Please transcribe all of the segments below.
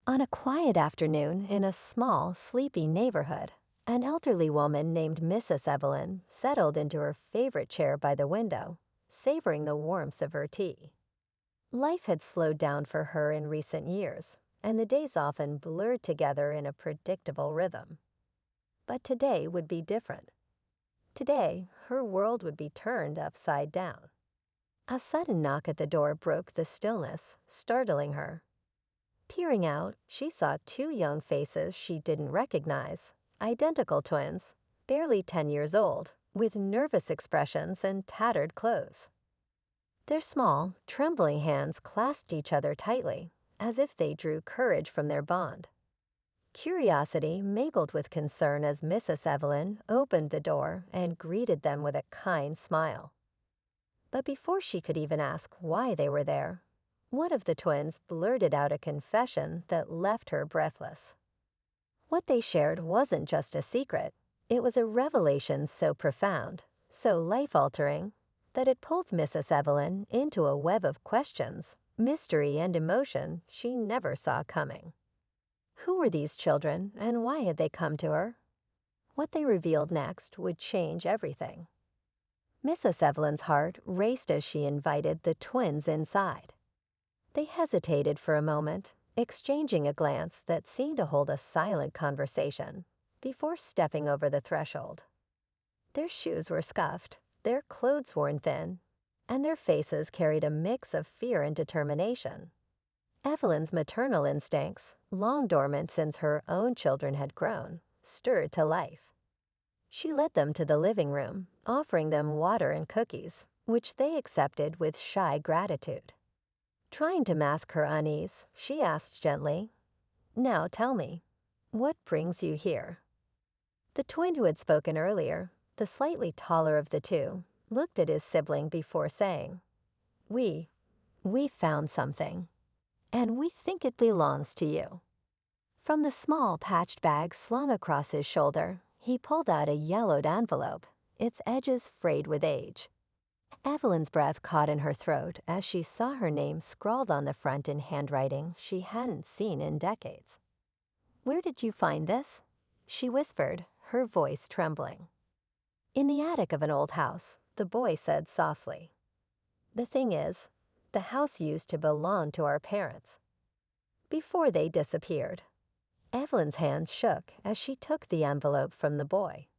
On a quiet afternoon in a small, sleepy neighborhood, an elderly woman named Mrs. Evelyn settled into her favorite chair by the window, savoring the warmth of her tea. Life had slowed down for her in recent years, and the days often blurred together in a predictable rhythm. But today would be different. Today, her world would be turned upside down. A sudden knock at the door broke the stillness, startling her. Peering out, she saw two young faces she didn't recognize, identical twins, barely 10 years old, with nervous expressions and tattered clothes. Their small, trembling hands clasped each other tightly, as if they drew courage from their bond. Curiosity mingled with concern as Mrs. Evelyn opened the door and greeted them with a kind smile. But before she could even ask why they were there, one of the twins blurted out a confession that left her breathless. What they shared wasn't just a secret. It was a revelation so profound, so life-altering, that it pulled Mrs. Evelyn into a web of questions, mystery, and emotion she never saw coming. Who were these children, and why had they come to her? What they revealed next would change everything. Mrs. Evelyn's heart raced as she invited the twins inside. They hesitated for a moment, exchanging a glance that seemed to hold a silent conversation, before stepping over the threshold. Their shoes were scuffed, their clothes worn thin, and their faces carried a mix of fear and determination. Evelyn's maternal instincts, long dormant since her own children had grown, stirred to life. She led them to the living room, offering them water and cookies, which they accepted with shy gratitude. Trying to mask her unease, she asked gently, "Now tell me, what brings you here?" The twin who had spoken earlier, the slightly taller of the two, looked at his sibling before saying, We found something, and we think it belongs to you." From the small patched bag slung across his shoulder, he pulled out a yellowed envelope, its edges frayed with age. Evelyn's breath caught in her throat as she saw her name scrawled on the front in handwriting she hadn't seen in decades. "Where did you find this?" she whispered, her voice trembling. "In the attic of an old house," the boy said softly. "The thing is, the house used to belong to our parents." Before they disappeared, Evelyn's hand shook as she took the envelope from the boy.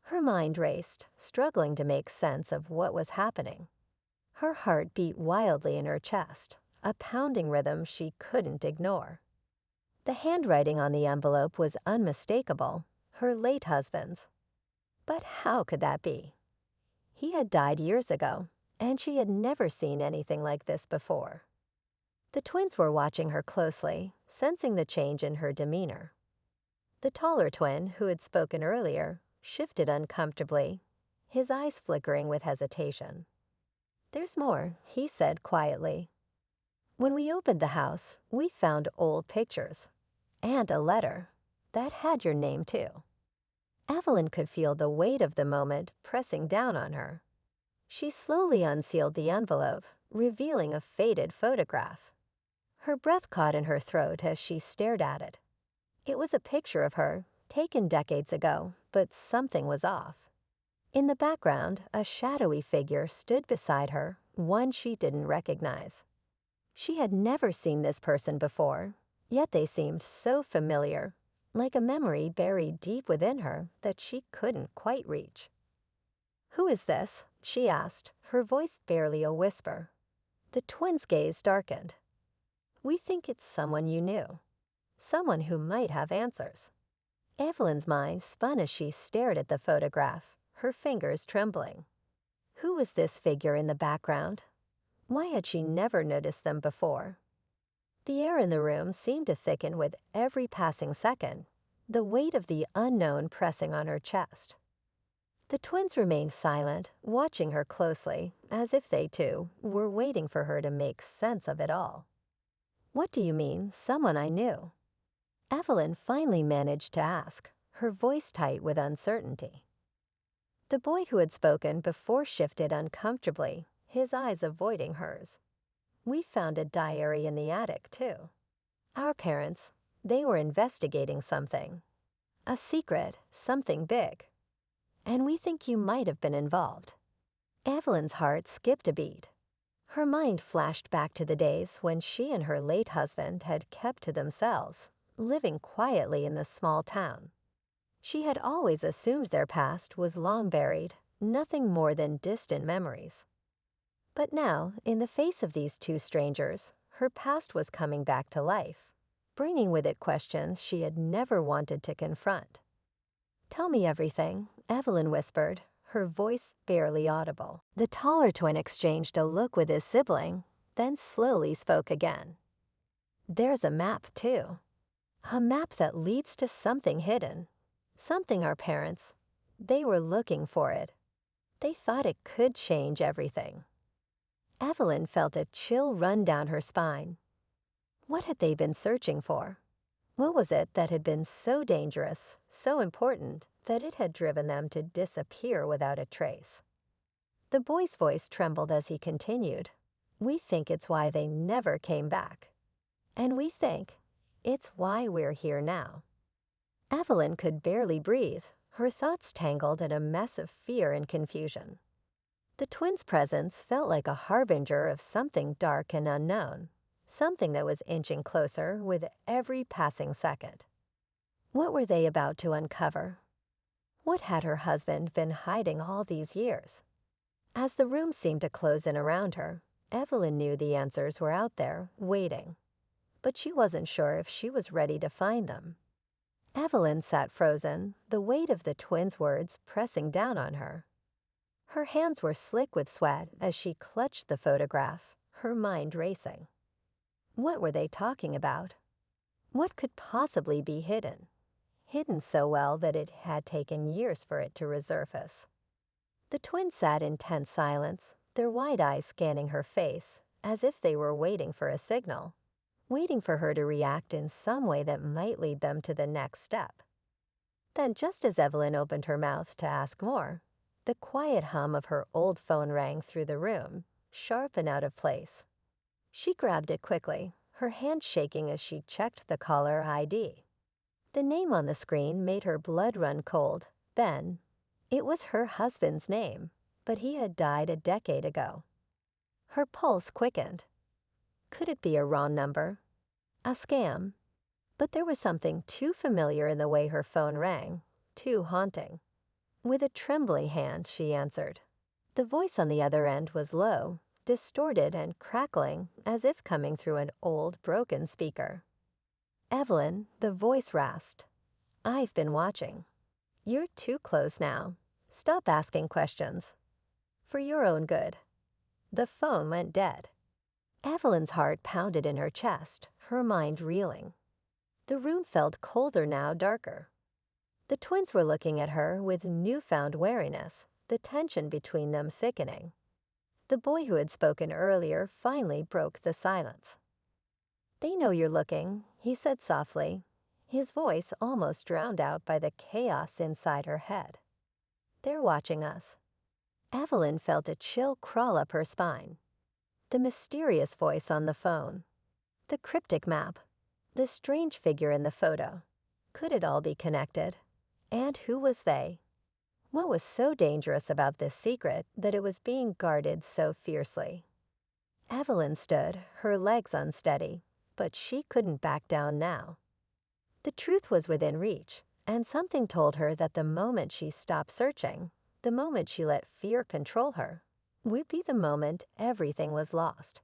Her mind raced, struggling to make sense of what was happening. Her heart beat wildly in her chest, a pounding rhythm she couldn't ignore. The handwriting on the envelope was unmistakable, her late husband's. But how could that be? He had died years ago, and she had never seen anything like this before. The twins were watching her closely, sensing the change in her demeanor. The taller twin, who had spoken earlier, shifted uncomfortably, his eyes flickering with hesitation. "There's more," he said quietly. "When we opened the house, we found old pictures and a letter that had your name too." Evelyn could feel the weight of the moment pressing down on her. She slowly unsealed the envelope, revealing a faded photograph. Her breath caught in her throat as she stared at it. It was a picture of her, taken decades ago, but something was off. In the background, a shadowy figure stood beside her, one she didn't recognize. She had never seen this person before, yet they seemed so familiar, like a memory buried deep within her that she couldn't quite reach. "Who is this?" she asked, her voice barely a whisper. The twins' gaze darkened. "We think it's someone you knew. Someone who might have answers." Evelyn's mind spun as she stared at the photograph, her fingers trembling. Who was this figure in the background? Why had she never noticed them before? The air in the room seemed to thicken with every passing second, the weight of the unknown pressing on her chest. The twins remained silent, watching her closely, as if they, too, were waiting for her to make sense of it all. "What do you mean, someone I knew?" Evelyn finally managed to ask, her voice tight with uncertainty. The boy who had spoken before shifted uncomfortably, his eyes avoiding hers. "We found a diary in the attic, too." Our parents, they were investigating something. A secret, something big. And we think you might have been involved. Evelyn's heart skipped a beat. Her mind flashed back to the days when she and her late husband had kept to themselves, living quietly in the small town. She had always assumed their past was long buried, nothing more than distant memories. But now, in the face of these two strangers, her past was coming back to life, bringing with it questions she had never wanted to confront. "Tell me everything," Evelyn whispered, her voice barely audible. The taller twin exchanged a look with his sibling, then slowly spoke again. "There's a map, too. A map that leads to something hidden. Something our parents, they were looking for it. They thought it could change everything." Evelyn felt a chill run down her spine. What had they been searching for? What was it that had been so dangerous, so important, that it had driven them to disappear without a trace? The boy's voice trembled as he continued. "We think it's why they never came back. And we think it's why we're here now." Evelyn could barely breathe, her thoughts tangled in a mess of fear and confusion. The twins' presence felt like a harbinger of something dark and unknown, something that was inching closer with every passing second. What were they about to uncover? What had her husband been hiding all these years? As the room seemed to close in around her, Evelyn knew the answers were out there, waiting. But she wasn't sure if she was ready to find them. Evelyn sat frozen, the weight of the twins' words pressing down on her. Her hands were slick with sweat as she clutched the photograph, her mind racing. What were they talking about? What could possibly be hidden? Hidden so well that it had taken years for it to resurface. The twins sat in tense silence, their wide eyes scanning her face, as if they were waiting for a signal, waiting for her to react in some way that might lead them to the next step. Then, just as Evelyn opened her mouth to ask more, the quiet hum of her old phone rang through the room, sharp and out of place. She grabbed it quickly, her hand shaking as she checked the caller ID. The name on the screen made her blood run cold. Ben. It was her husband's name, but he had died a decade ago. Her pulse quickened. Could it be a wrong number? A scam? But there was something too familiar in the way her phone rang, too haunting. With a trembling hand, she answered. The voice on the other end was low, distorted and crackling, as if coming through an old, broken speaker. "Evelyn," the voice rasped. "I've been watching. You're too close now. Stop asking questions. For your own good." The phone went dead. Evelyn's heart pounded in her chest, her mind reeling. The room felt colder now, darker. The twins were looking at her with newfound wariness, the tension between them thickening. The boy who had spoken earlier finally broke the silence. "They know you're looking," he said softly, his voice almost drowned out by the chaos inside her head. "They're watching us." Evelyn felt a chill crawl up her spine. The mysterious voice on the phone. The cryptic map. The strange figure in the photo. Could it all be connected? And who was they? What was so dangerous about this secret that it was being guarded so fiercely? Evelyn stood, her legs unsteady, but she couldn't back down now. The truth was within reach, and something told her that the moment she stopped searching, the moment she let fear control her, would be the moment everything was lost.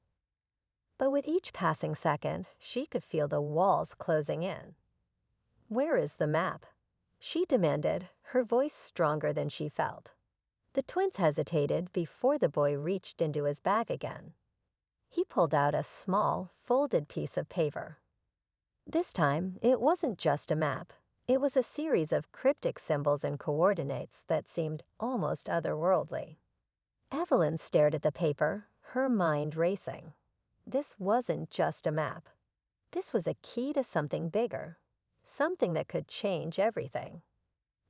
But with each passing second, she could feel the walls closing in. "Where is the map?" she demanded, her voice stronger than she felt. The twins hesitated before the boy reached into his bag again. He pulled out a small, folded piece of paper. This time, it wasn't just a map. It was a series of cryptic symbols and coordinates that seemed almost otherworldly. Evelyn stared at the paper, her mind racing. This wasn't just a map. This was a key to something bigger, something that could change everything.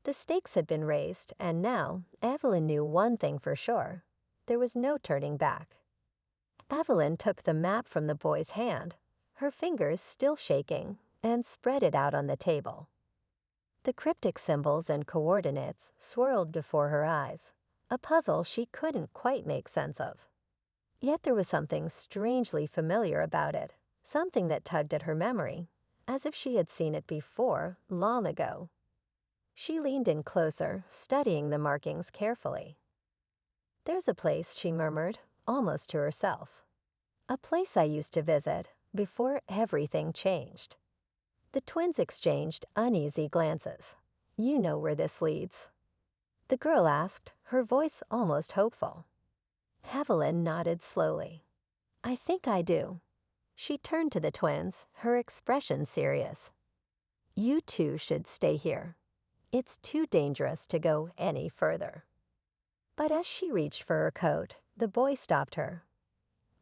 The stakes had been raised, and now Evelyn knew one thing for sure. There was no turning back. Evelyn took the map from the boy's hand, her fingers still shaking, and spread it out on the table. The cryptic symbols and coordinates swirled before her eyes, a puzzle she couldn't quite make sense of. Yet there was something strangely familiar about it, something that tugged at her memory, as if she had seen it before, long ago. She leaned in closer, studying the markings carefully. "There's a place," she murmured, almost to herself. "A place I used to visit before everything changed." The twins exchanged uneasy glances. "You know where this leads?" the girl asked, her voice almost hopeful. Evelyn nodded slowly. "I think I do." She turned to the twins, her expression serious. "You two should stay here. It's too dangerous to go any further." But as she reached for her coat, the boy stopped her.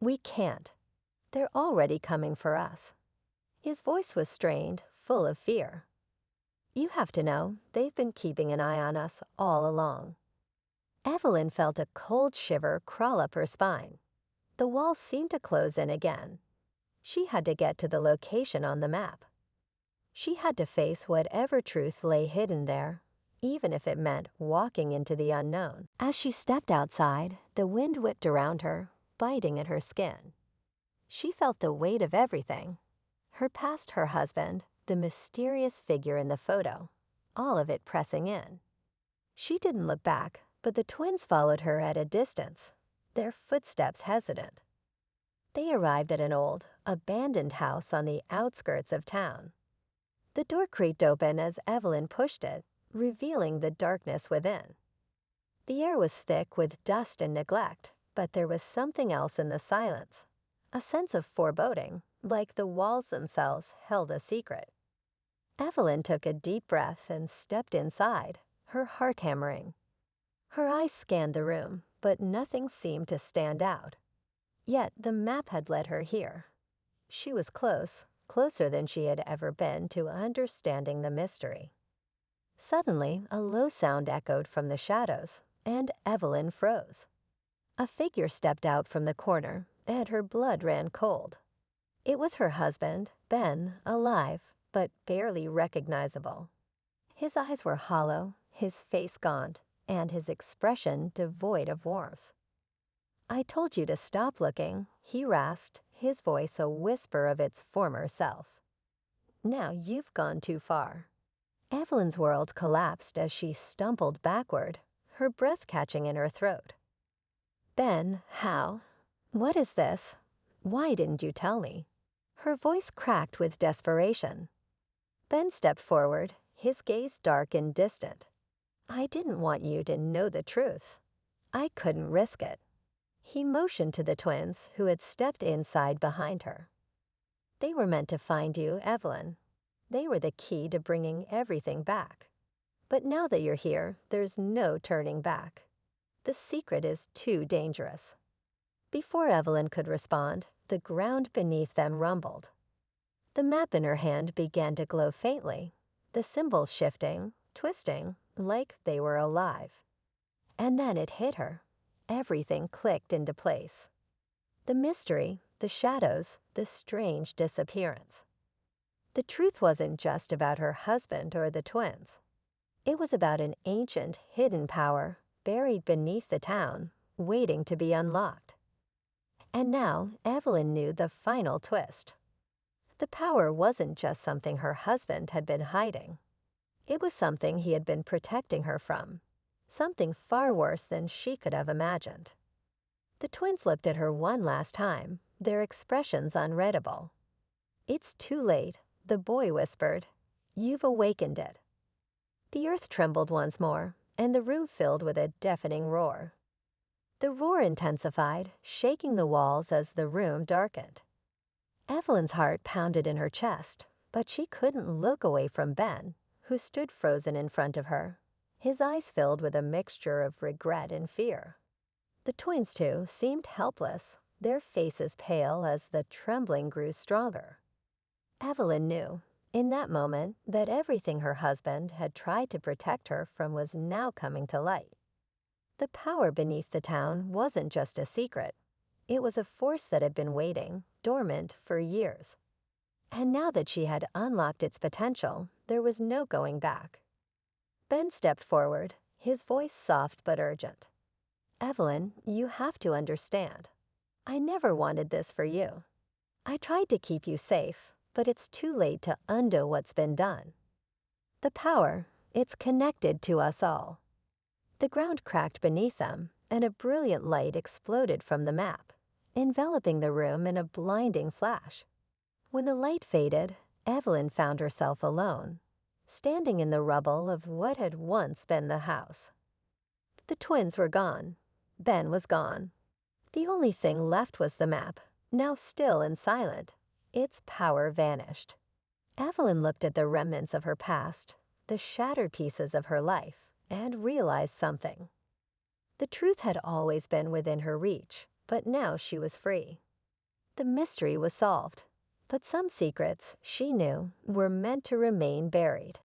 "We can't. They're already coming for us." His voice was strained, full of fear. "You have to know, they've been keeping an eye on us all along." Evelyn felt a cold shiver crawl up her spine. The walls seemed to close in again. She had to get to the location on the map. She had to face whatever truth lay hidden there, even if it meant walking into the unknown. As she stepped outside, the wind whipped around her, biting at her skin. She felt the weight of everything. Her past, her husband, the mysterious figure in the photo, all of it pressing in. She didn't look back, but the twins followed her at a distance, their footsteps hesitant. They arrived at an old, abandoned house on the outskirts of town. The door creaked open as Evelyn pushed it, revealing the darkness within. The air was thick with dust and neglect, but there was something else in the silence, a sense of foreboding, like the walls themselves held a secret. Evelyn took a deep breath and stepped inside, her heart hammering. Her eyes scanned the room, but nothing seemed to stand out. Yet the map had led her here. She was close, closer than she had ever been to understanding the mystery. Suddenly, a low sound echoed from the shadows, and Evelyn froze. A figure stepped out from the corner, and her blood ran cold. It was her husband, Ben, alive, but barely recognizable. His eyes were hollow, his face gaunt, and his expression devoid of warmth. "I told you to stop looking," he rasped, his voice a whisper of its former self. "Now you've gone too far." Evelyn's world collapsed as she stumbled backward, her breath catching in her throat. "Ben, how? What is this? Why didn't you tell me?" Her voice cracked with desperation. Ben stepped forward, his gaze dark and distant. "I didn't want you to know the truth. I couldn't risk it." He motioned to the twins, who had stepped inside behind her. "They were meant to find you, Evelyn. They were the key to bringing everything back. But now that you're here, there's no turning back. The secret is too dangerous." Before Evelyn could respond, the ground beneath them rumbled. The map in her hand began to glow faintly, the symbols shifting, twisting, like they were alive. And then it hit her. Everything clicked into place. The mystery, the shadows, the strange disappearance. The truth wasn't just about her husband or the twins. It was about an ancient, hidden power buried beneath the town, waiting to be unlocked. And now Evelyn knew the final twist. The power wasn't just something her husband had been hiding. It was something he had been protecting her from, something far worse than she could have imagined. The twins looked at her one last time, their expressions unreadable. "It's too late," the boy whispered. "You've awakened it." The earth trembled once more, and the room filled with a deafening roar. The roar intensified, shaking the walls as the room darkened. Evelyn's heart pounded in her chest, but she couldn't look away from Ben, who stood frozen in front of her, his eyes filled with a mixture of regret and fear. The twins, too, seemed helpless, their faces pale as the trembling grew stronger. Evelyn knew, in that moment, that everything her husband had tried to protect her from was now coming to light. The power beneath the town wasn't just a secret. It was a force that had been waiting, dormant, for years. And now that she had unlocked its potential, there was no going back. Ben stepped forward, his voice soft but urgent. "Evelyn, you have to understand. I never wanted this for you. I tried to keep you safe, but it's too late to undo what's been done. The power, it's connected to us all." The ground cracked beneath them, and a brilliant light exploded from the map, enveloping the room in a blinding flash. When the light faded, Evelyn found herself alone, standing in the rubble of what had once been the house. The twins were gone. Ben was gone. The only thing left was the map, now still and silent. Its power vanished. Evelyn looked at the remnants of her past, the shattered pieces of her life, and realized something. The truth had always been within her reach, but now she was free. The mystery was solved, but some secrets, she knew, were meant to remain buried.